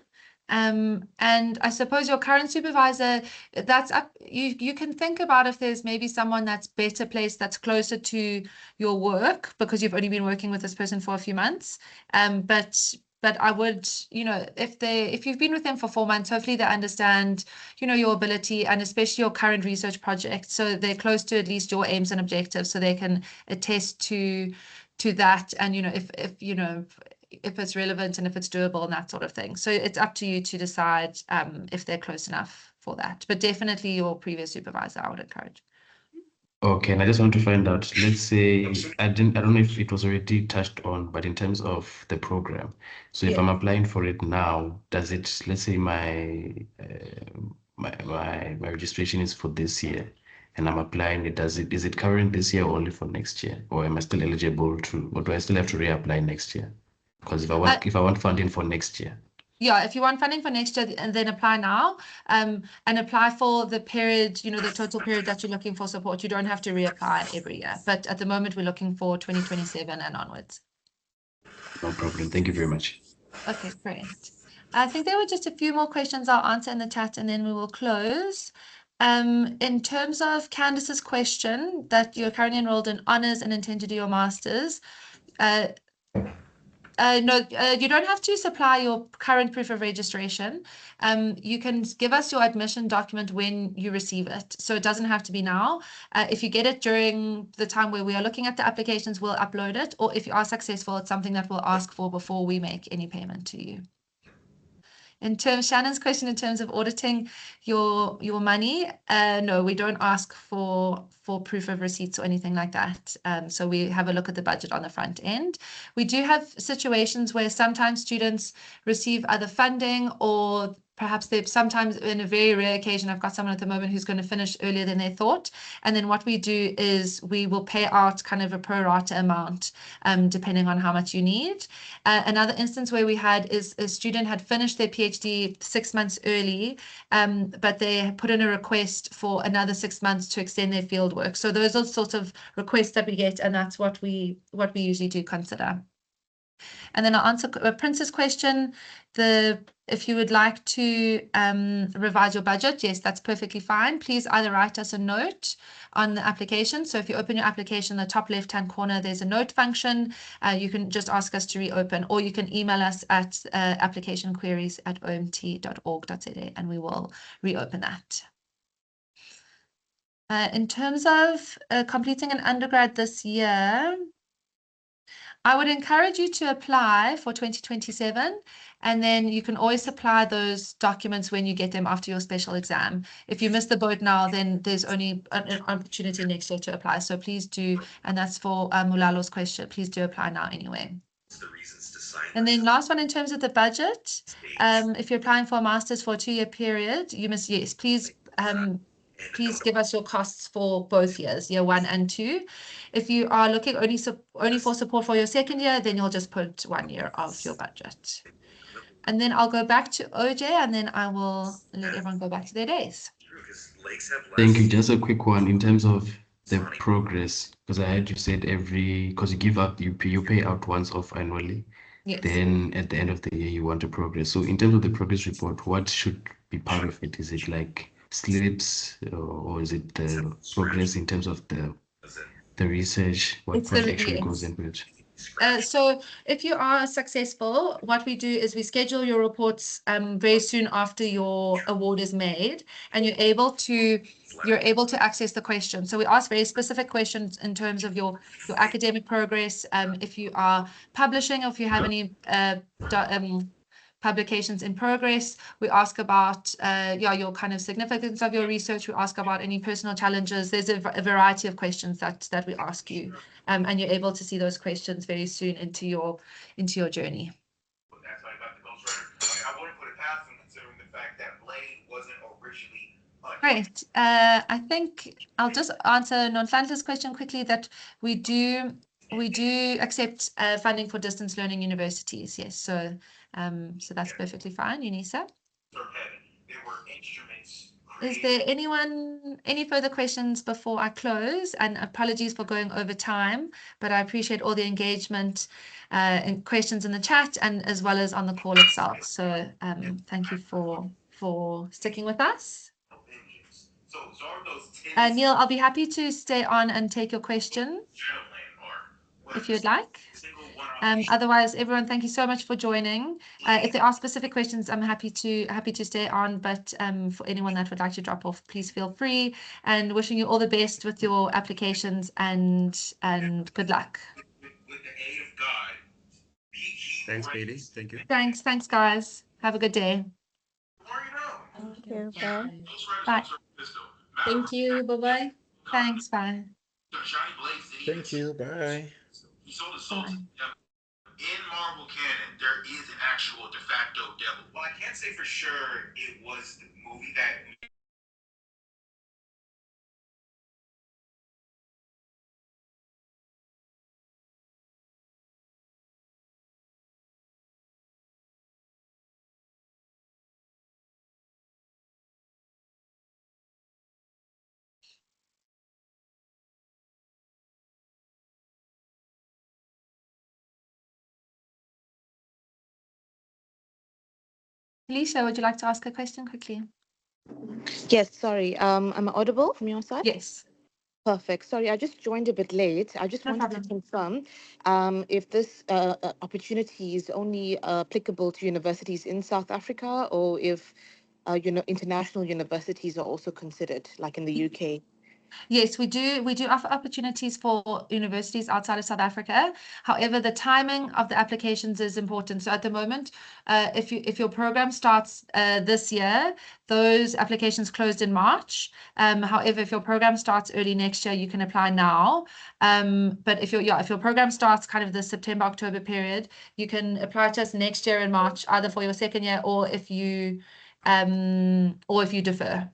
And I suppose your current supervisor, that's up, you can think about if there's maybe someone that's better placed, that's closer to your work, because you've only been working with this person for a few months. But I would, you know, if you've been with them for 4 months, hopefully they understand, you know, your ability and especially your current research project. So they're close to at least your aims and objectives, so they can attest to that. And, you know, if you know, if it's relevant and if it's doable and that sort of thing. So it's up to you to decide if they're close enough for that. But definitely your previous supervisor, I would encourage. Okay, and I just want to find out, let's say, I don't know if it was already touched on, but in terms of the program. So if I'm applying for it now, does it, let's say my registration is for this year and I'm applying it, is it covering this year or only for next year? Or am I still eligible to, or do I still have to reapply next year? Because if I want funding for next year. Yeah, if you want funding for next year, and then apply now, and apply for the period, you know, the total period that you're looking for support. You don't have to reapply every year, but at the moment we're looking for 2027 and onwards. No problem. Thank you very much. Okay, great. I think there were just a few more questions I'll answer in the chat and then we will close. In terms of Candace's question that you're currently enrolled in honors and intend to do your master's, no, you don't have to supply your current proof of registration. You can give us your admission document when you receive it. So it doesn't have to be now. If you get it during the time where we are looking at the applications, we'll upload it. Or if you are successful, it's something that we'll ask for before we make any payment to you. In terms, Shannon's question in terms of auditing your money, no, we don't ask for proof of receipts or anything like that. So we have a look at the budget on the front end. We do have situations where sometimes students receive other funding, or perhaps they've sometimes, in a very rare occasion, I've got someone at the moment who's going to finish earlier than they thought. And then what we do is we will pay out kind of a pro rata amount, depending on how much you need. Another instance where we had is a student had finished their PhD 6 months early, but they put in a request for another 6 months to extend their field work. So those are sorts of requests that we get, and that's what we usually do consider. And then I'll answer Prince's question. If you would like to revise your budget, yes, that's perfectly fine. Please either write us a note on the application. So if you open your application, in the top left-hand corner, there's a note function. You can just ask us to reopen, or you can email us at applicationqueries@omt.org.za, and we will reopen that. In terms of completing an undergrad this year, I would encourage you to apply for 2027, and then you can always supply those documents when you get them after your special exam. If you miss the boat now, then there's only an opportunity next year to apply. So please do, and that's for Mulalo's question, please do apply now anyway. And then last one, in terms of the budget, if you're applying for a master's for a 2-year period, you must, yes, please give us your costs for both years, year 1 and 2. If you are looking only for support for your second year, then you'll just put 1 year of your budget. And then I'll go back to OJ, and then I will let everyone go back to their days. Thank you. Just a quick one in terms of the progress, because I heard you said because you pay out once off annually. Yes. Then at the end of the year, you want a progress. So in terms of the progress report, what should be part of it? Is it like slips or is it the progress in terms of the research? What actually goes into it? So if you are successful, what we do is we schedule your reports very soon after your award is made, and you're able to access the questions. So we ask very specific questions in terms of your academic progress. If you are publishing, or if you have any publications in progress. We ask about your kind of significance of your research. We ask about any personal challenges. There's a variety of questions that we ask you, and you're able to see those questions very soon into your journey. That's how I got the ghostwriter. I wouldn't put it past them considering the fact that Blade wasn't originally. Great. I think I'll just answer Nonhlanhla's question quickly, that we do accept funding for distance learning universities. Yes, so that's perfectly fine, Unisa. Is there any further questions before I close? And apologies for going over time, but I appreciate all the engagement and questions in the chat, and as well as on the call itself. So thank you for sticking with us. Neil, I'll be happy to stay on and take your question if you'd like. Otherwise, everyone, thank you so much for joining. If there are specific questions, I'm happy to stay on, but for anyone that would like to drop off, please feel free, and wishing you all the best with your applications, and good luck. With the aid of God, Thanks, Bailey. Thank you. Thanks, guys. Have a good day. Thank you. Bye. Bye. Thank you. Bye-bye. Thanks. Bye. Thank you. Bye. Bye. In Marvel canon, there is an actual de facto devil. Well, I can't say for sure it was the movie that Alicia, would you like to ask a question quickly? Yes, sorry. Am I audible from your side? Yes. Perfect. Sorry, I just joined a bit late. I just No wanted to confirm if this opportunity is only applicable to universities in South Africa, or if international universities are also considered, like in the UK. Yes, we do offer opportunities for universities outside of South Africa. However, the timing of the applications is important. So at the moment, if your program starts this year, those applications closed in March. However, if your program starts early next year, you can apply now. But if your program starts kind of the September, October period, you can apply to us next year in March, either for your second year or if you defer.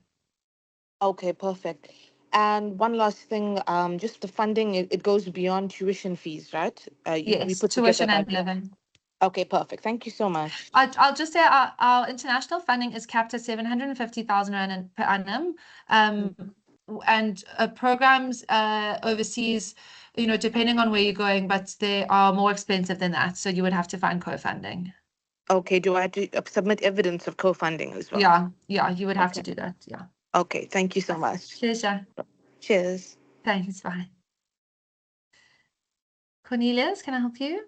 Okay, perfect. And one last thing, just the funding, it goes beyond tuition fees, right? We Yes, put tuition together and living. Okay, perfect. Thank you so much. I'll just say our international funding is capped at 750,000 rand per annum. And programs overseas, depending on where you're going, but they are more expensive than that. So you would have to find co-funding. Okay, do I have to submit evidence of co-funding as well? Yeah, you would have to do that. Yeah. Okay, thank you so much. Pleasure. Cheers. Thanks, bye. Cornelius, can I help you?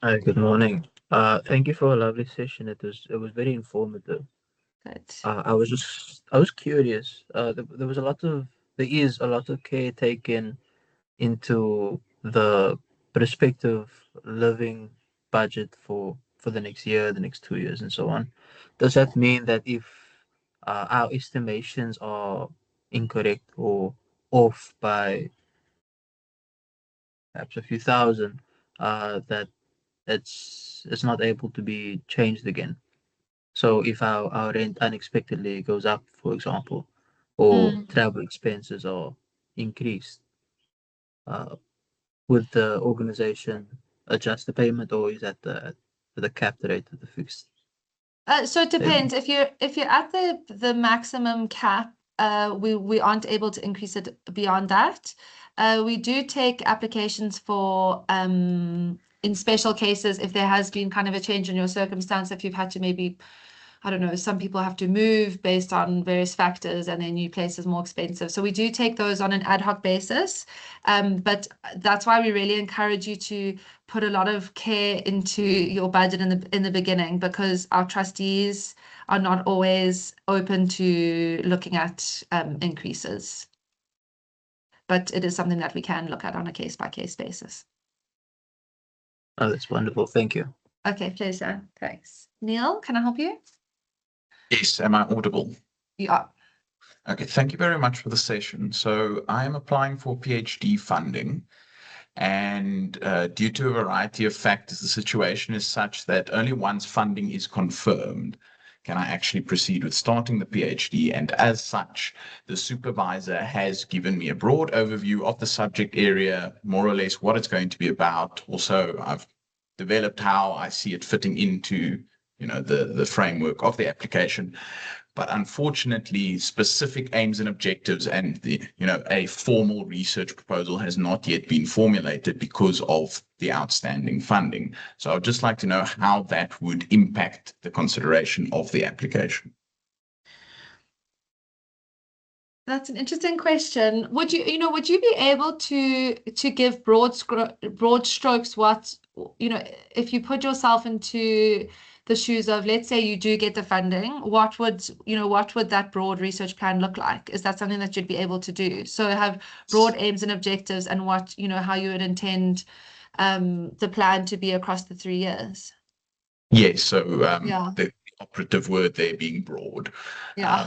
Hi, good morning. Thank you for a lovely session. It was very informative. Good. I was curious. There is a lot of care taken into the prospective living budget for the next year, the next 2 years, and so on. Does that mean that if our estimations are incorrect or off by perhaps a few thousand, that it's not able to be changed again? So if our rent unexpectedly goes up, for example, or travel expenses are increased, would the organization adjust the payment, or is that the capped rate of the fixed? So it depends. If you're at the maximum cap, we aren't able to increase it beyond that. We do take applications for in special cases if there has been kind of a change in your circumstance, if you've had to maybe, I don't know, some people have to move based on various factors and their new place is more expensive. So we do take those on an ad hoc basis. But that's why we really encourage you to put a lot of care into your budget in the beginning, because our trustees are not always open to looking at increases. But it is something that we can look at on a case-by-case basis. Oh, that's wonderful. Thank you. Okay, pleasure. Thanks. Neil, can I help you? Yes, am I audible? You are. Okay, thank you very much for the session. So I am applying for PhD funding, and due to a variety of factors, the situation is such that only once funding is confirmed can I actually proceed with starting the PhD. And as such, the supervisor has given me a broad overview of the subject area, more or less what it's going to be about. Also, I've developed how I see it fitting into, the framework of the application. But unfortunately, specific aims and objectives and a formal research proposal has not yet been formulated because of the outstanding funding. So I'd just like to know how that would impact the consideration of the application. That's an interesting question. Would you be able to give broad strokes what, if you put yourself into the shoes of, let's say you do get the funding, what would that broad research plan look like? Is that something that you'd be able to do? So have broad aims and objectives and what, how you would intend the plan to be across the 3 years. Yes, so Yeah. the operative word there being broad. Yeah.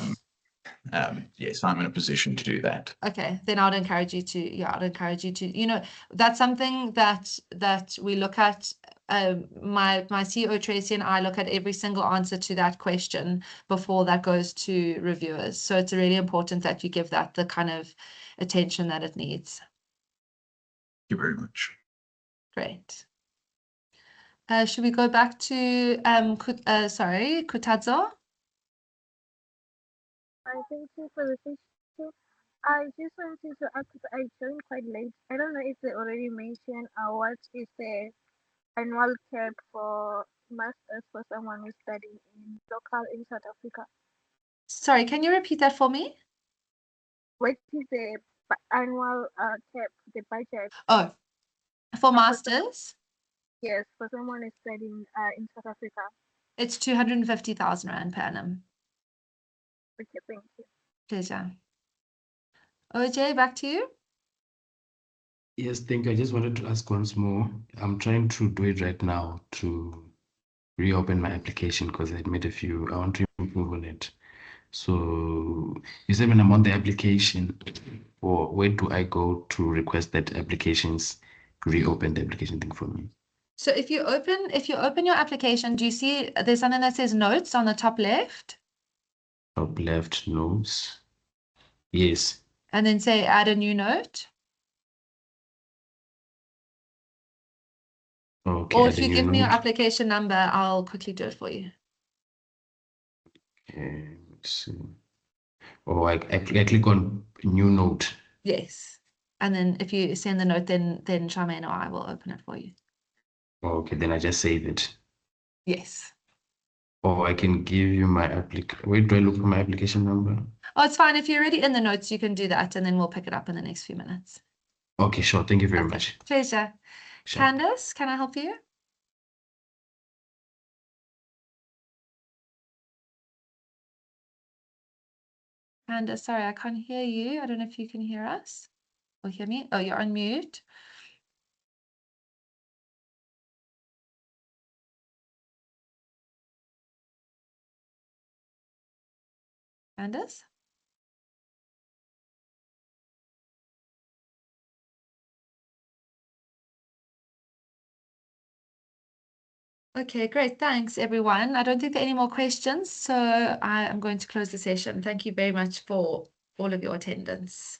Yes, I'm in a position to do that. Okay, then I'd encourage you to, that's something that we look at. My CEO Tracy and I look at every single answer to that question before that goes to reviewers. So it's really important that you give that the kind of attention that it needs. Thank you very much. Great. Should we go back to Kutadzo? Thank you for the session. I just wanted to ask, I joined quite late. I don't know if they already mentioned what is the annual cap for masters for someone who's studying local in South Africa. Sorry, can you repeat that for me? What is the annual cap, the budget? Oh, for masters? Yes, for someone who's studying in South Africa. It's 250,000 Rand per annum. Okay, thank you. Pleasure. OJ, back to you. Yes, thank you. I just wanted to ask once more. I'm trying to do it right now to reopen my application because I made a few. I want to improve on it. So you said when I'm on the application, or where do I go to request that applications reopen the application thing for me? So if you open your application, do you see there's something that says notes on the top left? Top left notes. Yes. And then say add a new note. Okay. Or if you give me your application number, I'll quickly do it for you. Okay, let's see. Oh, I click on new note. Yes. And then if you send the note, then Charmaine or I will open it for you. Okay, then I just save it. Yes. Or I can give you my where do I look for my application number? Oh, it's fine. If you're already in the notes, you can do that and then we'll pick it up in the next few minutes. Okay, sure. Thank you very much. Pleasure. Sure. Candace, can I help you? Candace, sorry, I can't hear you. I don't know if you can hear us or hear me. Oh, you're on mute. Candace? Okay, great. Thanks, everyone. I don't think there are any more questions, so I am going to close the session. Thank you very much for all of your attendance.